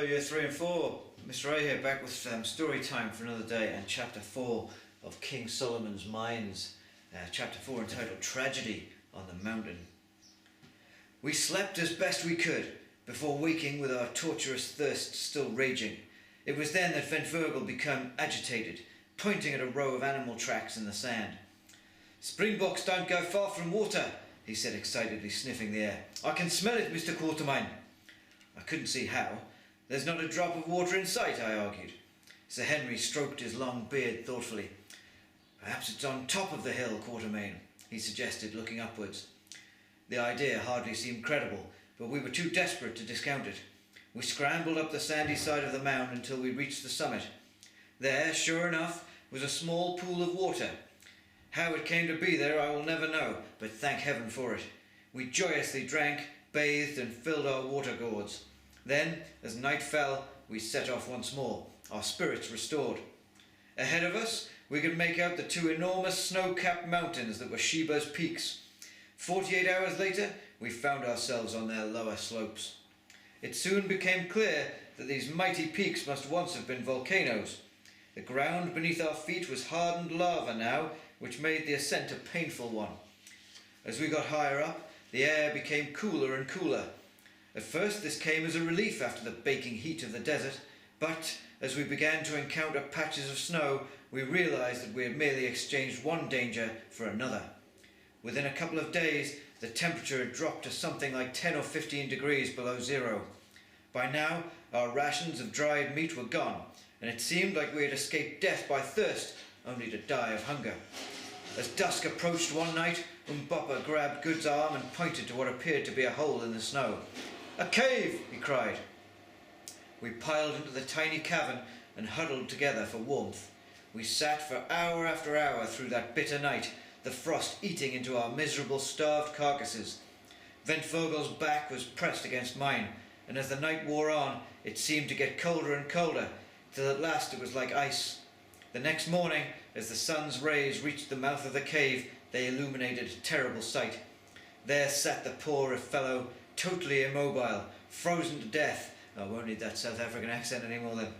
Year 3 and 4. Mr. A here, back with story time for another day, and Chapter 4 of King Solomon's Mines. Chapter 4 entitled Tragedy on the Mountain. We slept as best we could, before waking with our torturous thirst still raging. It was then that Ventvögel became agitated, pointing at a row of animal tracks in the sand. "Springboks don't go far from water," he said excitedly, sniffing the air. "I can smell it, Mr. Quatermain." I couldn't see how. "There's not a drop of water in sight," I argued. Sir Henry stroked his long beard thoughtfully. "Perhaps it's on top of the hill, Quatermain," he suggested, looking upwards. The idea hardly seemed credible, but we were too desperate to discount it. We scrambled up the sandy side of the mound until we reached the summit. There, sure enough, was a small pool of water. How it came to be there I will never know, but thank heaven for it. We joyously drank, bathed and filled our water gourds. Then, as night fell, we set off once more, our spirits restored. Ahead of us, we could make out the two enormous snow-capped mountains that were Sheba's peaks. 48 hours later, we found ourselves on their lower slopes. It soon became clear that these mighty peaks must once have been volcanoes. The ground beneath our feet was hardened lava now, which made the ascent a painful one. As we got higher up, the air became cooler and cooler. At first this came as a relief after the baking heat of the desert, but as we began to encounter patches of snow, we realized that we had merely exchanged one danger for another. Within a couple of days, the temperature had dropped to something like 10 or 15 degrees below zero. By now, our rations of dried meat were gone, and it seemed like we had escaped death by thirst, only to die of hunger. As dusk approached one night, Umbapa grabbed Good's arm and pointed to what appeared to be a hole in the snow. "A cave!" he cried. We piled into the tiny cavern and huddled together for warmth. We sat for hour after hour through that bitter night, the frost eating into our miserable, starved carcasses. Ventvogel's back was pressed against mine, and as the night wore on, it seemed to get colder and colder, till at last it was like ice. The next morning, as the sun's rays reached the mouth of the cave, they illuminated a terrible sight. There sat the poor fellow, totally immobile, frozen to death. I won't need that South African accent anymore then.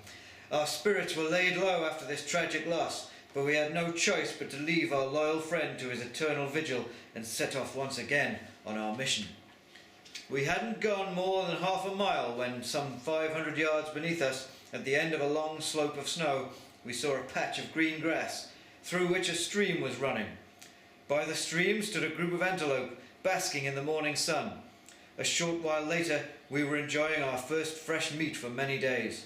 Our spirits were laid low after this tragic loss, but we had no choice but to leave our loyal friend to his eternal vigil and set off once again on our mission. We hadn't gone more than half a mile when, some 500 yards beneath us, at the end of a long slope of snow, we saw a patch of green grass, through which a stream was running. By the stream stood a group of antelope, basking in the morning sun. A short while later, we were enjoying our first fresh meat for many days.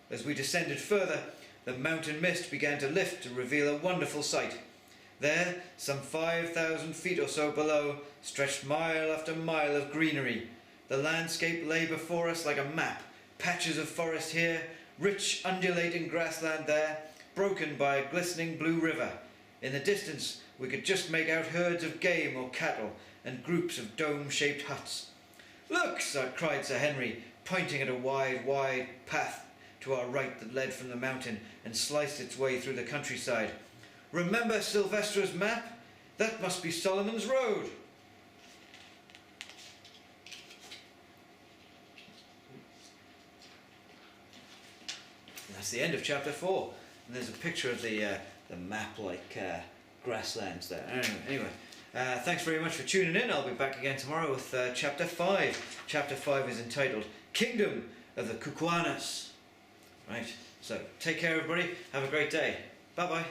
As we descended further, the mountain mist began to lift to reveal a wonderful sight. There, some 5,000 feet or so below, stretched mile after mile of greenery. The landscape lay before us like a map, patches of forest here, rich undulating grassland there, broken by a glistening blue river. In the distance, we could just make out herds of game or cattle and groups of dome-shaped huts. "Look!" cried Sir Henry, pointing at a wide path to our right that led from the mountain and sliced its way through the countryside. "Remember Sylvestra's map? That must be Solomon's Road." And that's the end of Chapter 4. And there's a picture of the map-like grasslands there. Anyway, thanks very much for tuning in. I'll be back again tomorrow with Chapter 5. Chapter 5 is entitled Kingdom of the Kukuanas. Right, so take care everybody. Have a great day. Bye-bye.